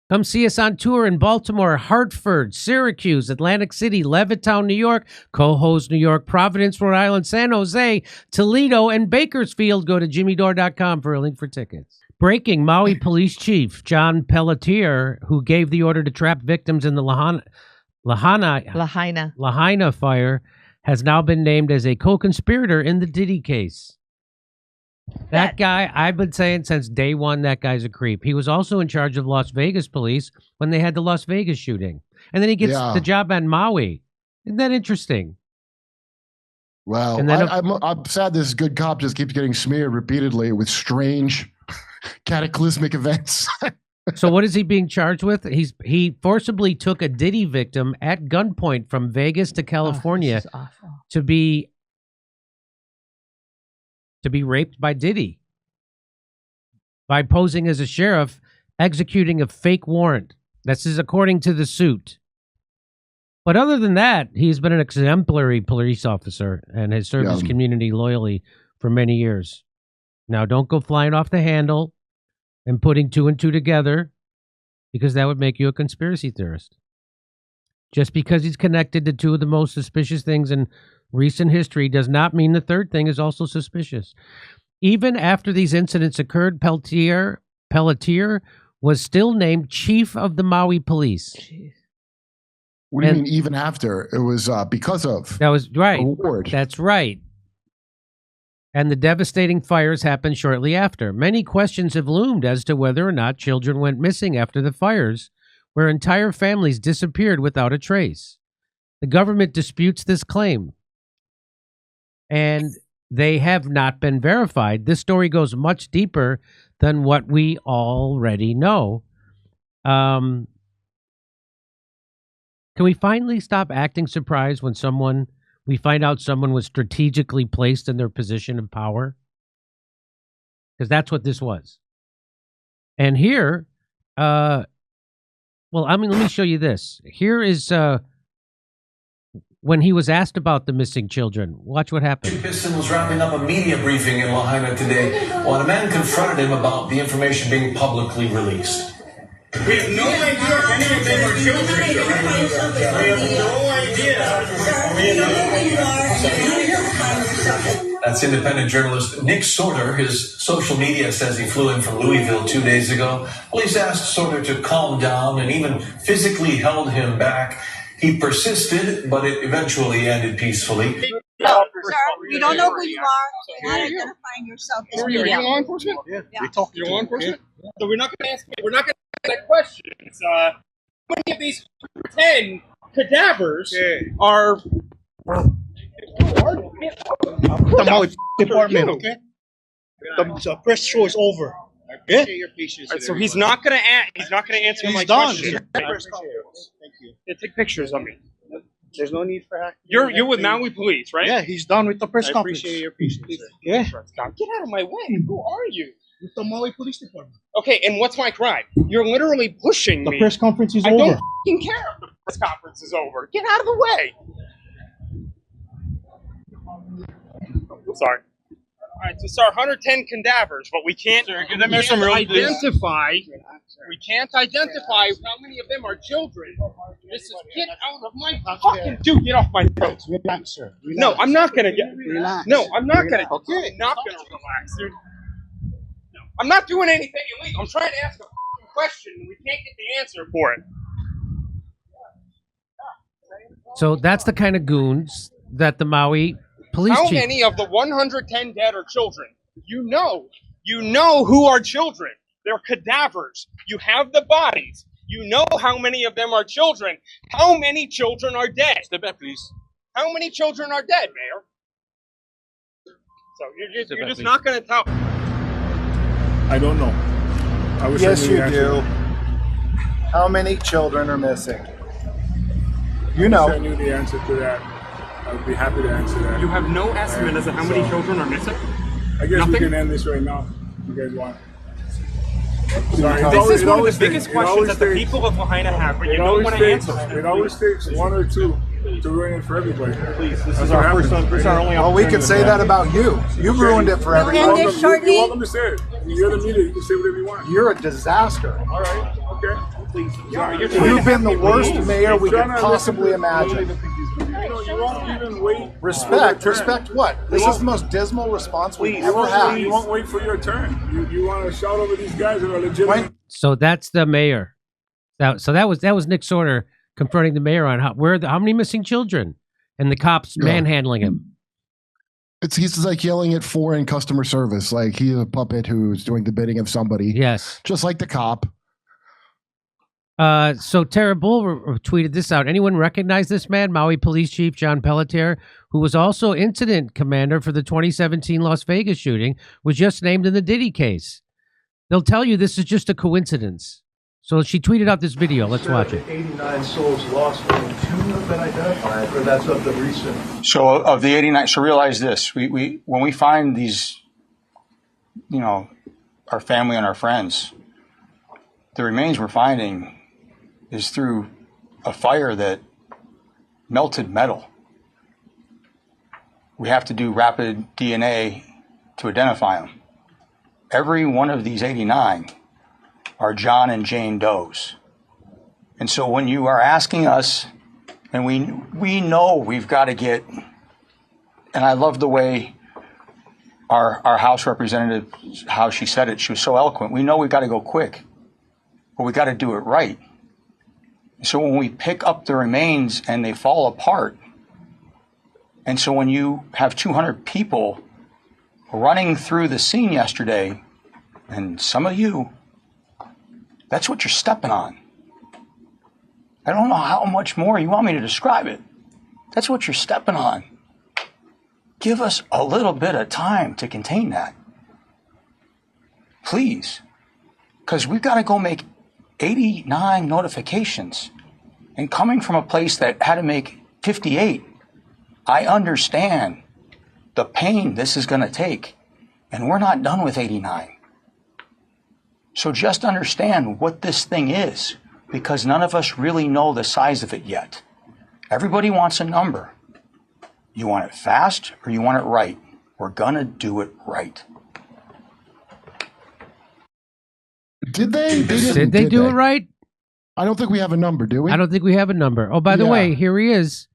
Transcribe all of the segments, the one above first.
Come see us on tour in Baltimore, Hartford, Syracuse, Atlantic City, Levittown, New York, Cohoes, New York, Providence, Rhode Island, San Jose, Toledo, and Bakersfield. Go to jimmydore.com for a link for tickets. Breaking: Maui Police Chief John Pelletier, who gave the order to trap victims in the Lahaina fire, has now been named as a co-conspirator in the Diddy case. That guy, I've been saying since day one, that guy's a creep. He was also in charge of Las Vegas police when they had the Las Vegas shooting. And then he gets the job on Maui. Isn't that interesting? Well, and then I'm sad this good cop just keeps getting smeared repeatedly with strange, cataclysmic events. So what is he being charged with? He forcibly took a Diddy victim at gunpoint from Vegas to California to be raped by Diddy by posing as a sheriff, executing a fake warrant. This is according to the suit. But other than that, he's been an exemplary police officer and has served his community loyally for many years. Now, don't go flying off the handle and putting two and two together, because that would make you a conspiracy theorist. Just because he's connected to two of the most suspicious things in recent history does not mean the third thing is also suspicious. Even after these incidents occurred, Pelletier was still named chief of the Maui police. Jeez. What do you mean even after? It was because of. That was right. Award. That's right. And the devastating fires happened shortly after. Many questions have loomed as to whether or not children went missing after the fires, where entire families disappeared without a trace. The government disputes this claim, and they have not been verified. This story goes much deeper than what we already know. Can we finally stop acting surprised when we find out someone was strategically placed in their position of power? Because that's what this was. And here, let me show you this. Here is when he was asked about the missing children. Watch what happened. Piston was wrapping up a media briefing in Lahaina today when a man confronted him about the information being publicly released. We have no idea if any of them are children. We have no idea. That's independent journalist Nick Sorter. His social media says he flew in from Louisville 2 days ago. Police asked Sorter to calm down and even physically held him back. He persisted, but it eventually ended peacefully. Sir, we don't know who you are. You're not identifying yourself as Are you law enforcement? Yeah. We talk to law enforcement? Yeah. So we're not going to ask that questions. How many of these 10 cadavers are the Maui department? Okay. The press show is over. Yeah. Right, so he's not going to answer my questions. Thank you. Yeah, take pictures of me. There's no need for hacking. You're with Maui Police, right? Yeah, he's done with the press conference. I appreciate your patience. Yeah. Get out of my way. Who are you? With the Maui Police Department. Okay, and what's my crime? You're literally pushing me. The press conference is over. I don't f***ing care if the press conference is over. Get out of the way. I'm sorry. All right, so it's our 110 cadavers, but we can't identify. We can't identify how many of them are children. This is get out of my fucking dude. Get off my throat. Relax, sir. Relax. No, I'm not gonna get. Relax. No, I'm not gonna. Okay. I'm not gonna relax, dude. No, I'm not doing anything illegal. I'm trying to ask a question, and we can't get the answer for it. So that's the kind of goons that the Maui police chief. How many of the 110 dead are children? You know who are children. They're cadavers. You have the bodies. You know how many of them are children. How many children are dead? Step back, please. How many children are dead, Mayor? So you're just not going to tell. I don't know. Yes, you do. How many children are missing? You know. I knew the answer to that. I would be happy to answer that. You have no estimate as to how many children are missing? I guess we can end this right now if you guys want. Sorry, this is one of the biggest questions that the people of Lahaina have, but you don't want to answer. It always takes one or two to ruin it for everybody. Please, this is our first one. Well, we can say that about you. You ruined it for everybody. You're welcome to say it. You're the media. You can say whatever you want. You're a disaster. All right. Okay. Please. You've been the worst mayor we could possibly imagine. You won't even wait. Respect what? This is the most dismal response we've ever had. You won't wait for your turn. You want to shout over these guys that are legitimate. So that's the mayor. So that was Nick Sorter confronting the mayor on how many missing children and the cops manhandling him. He's like yelling at foreign customer service, like he's a puppet who's doing the bidding of somebody. Yes, just like the cop. So Tara Bull tweeted this out. Anyone recognize this man? Maui Police Chief John Pelletier, who was also incident commander for the 2017 Las Vegas shooting, was just named in the Diddy case. They'll tell you this is just a coincidence. So she tweeted out this video. Let's watch it. 89 souls lost, only 2 have been identified, or that's of the recent. So of the 89, so realize this: we when we find these, our family and our friends, the remains we're finding is through a fire that melted metal. We have to do rapid DNA to identify them. Every one of these 89 are John and Jane Does. And so when you are asking us, and we know we've got to get, and I love the way our House representative, how she said it, she was so eloquent. We know we've got to go quick, but we got to do it right. So when we pick up the remains and they fall apart, and so when you have 200 people running through the scene yesterday, and some of you, that's what you're stepping on. I don't know how much more you want me to describe it. That's what you're stepping on. Give us a little bit of time to contain that. Please. Because we've got to go make 89 notifications. And coming from a place that had to make 58, I understand the pain this is going to take. And we're not done with 89. So just understand what this thing is, because none of us really know the size of it yet. Everybody wants a number. You want it fast or you want it right? We're going to do it right. Did they? Did they do it right? I don't think we have a number, do we? I don't think we have a number. Oh, by the way, here he is,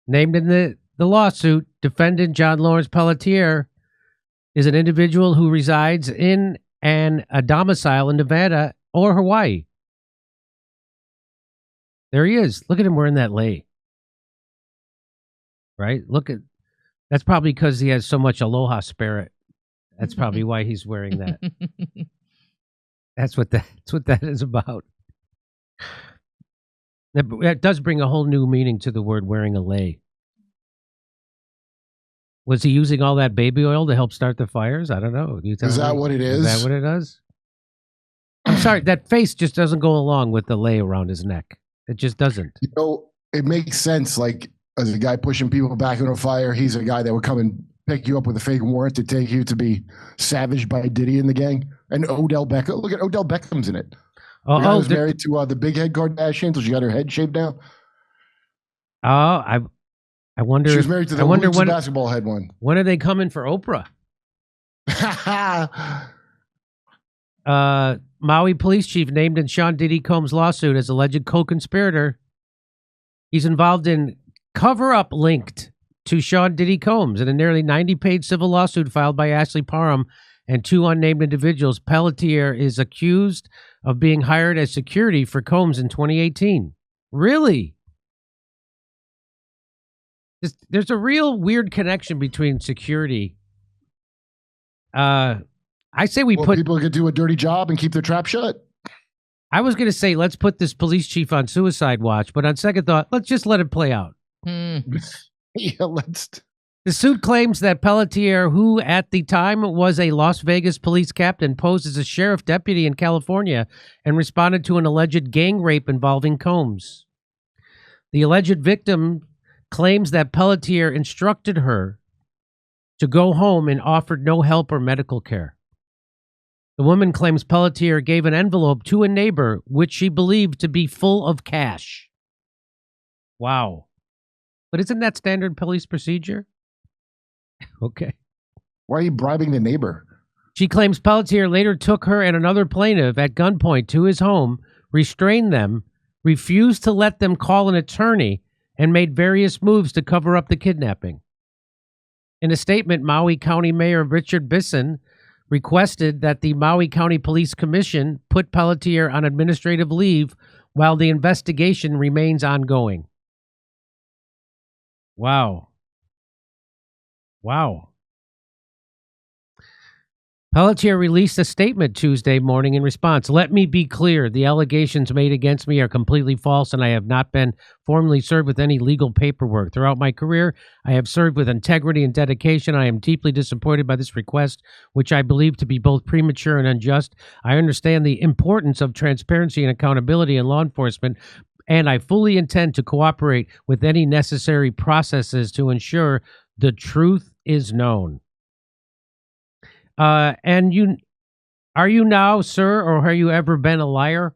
named in the lawsuit. Defendant John Lawrence Pelletier is an individual who resides in a domicile in Nevada or Hawaii. There he is. Look at him wearing that lei. Right? That's probably because he has so much aloha spirit. That's probably why he's wearing that. That's what that is about. That does bring a whole new meaning to the word wearing a lei. Was he using all that baby oil to help start the fires? I don't know. Is that what it is? Is that what it is? I'm sorry, that face just doesn't go along with the lei around his neck. It just doesn't. It makes sense. Like, as a guy pushing people back into a fire, he's a guy that would come and pick you up with a fake warrant to take you to be savaged by Diddy and the gang. And Odell Beckham. Look at Odell Beckham's in it. The guy who's married to the big head Kardashian, so she got her head shaved down. Oh, I wonder. She was married to the basketball head one. When are they coming for Oprah? Maui police chief named in Sean Diddy Combs' lawsuit as alleged co-conspirator. He's involved in cover-up linked to Sean Diddy Combs in a nearly 90-page civil lawsuit filed by Ashley Parham and 2 unnamed individuals. Pelletier is accused of being hired as security for Combs in 2018. Really? There's a real weird connection between security. I say people could do a dirty job and keep their trap shut. I was going to say, let's put this police chief on suicide watch, but on second thought, let's just let it play out. The suit claims that Pelletier, who at the time was a Las Vegas police captain, posed as a sheriff deputy in California and responded to an alleged gang rape involving Combs. The alleged victim claims that Pelletier instructed her to go home and offered no help or medical care. The woman claims Pelletier gave an envelope to a neighbor, which she believed to be full of cash. Wow. But isn't that standard police procedure? Okay. Why are you bribing the neighbor? She claims Pelletier later took her and another plaintiff at gunpoint to his home, restrained them, refused to let them call an attorney, and made various moves to cover up the kidnapping. In a statement, Maui County Mayor Richard Bisson requested that the Maui County Police Commission put Pelletier on administrative leave while the investigation remains ongoing. Wow. Pelletier released a statement Tuesday morning in response. Let me be clear. The allegations made against me are completely false, and I have not been formally served with any legal paperwork. Throughout my career, I have served with integrity and dedication. I am deeply disappointed by this request, which I believe to be both premature and unjust. I understand the importance of transparency and accountability in law enforcement, and I fully intend to cooperate with any necessary processes to ensure the truth is known. And are you now, sir, or have you ever been a liar?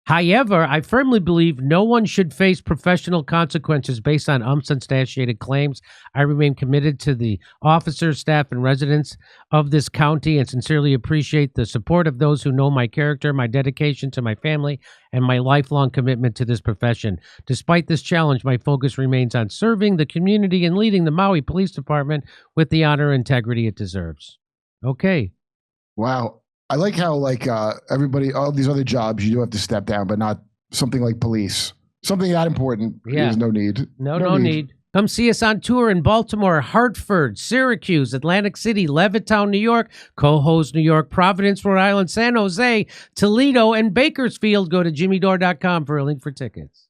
However, I firmly believe no one should face professional consequences based on unsubstantiated claims. I remain committed to the officers, staff, and residents of this county and sincerely appreciate the support of those who know my character, my dedication to my family, and my lifelong commitment to this profession. Despite this challenge, my focus remains on serving the community and leading the Maui Police Department with the honor and integrity it deserves. Okay. Wow. I like how, like, everybody, all these other jobs, you do have to step down, but not something like police. Something that important. Yeah. There's no need. No need. Come see us on tour in Baltimore, Hartford, Syracuse, Atlantic City, Levittown, New York, Cohoes, New York, Providence, Rhode Island, San Jose, Toledo, and Bakersfield. Go to jimmydore.com for a link for tickets.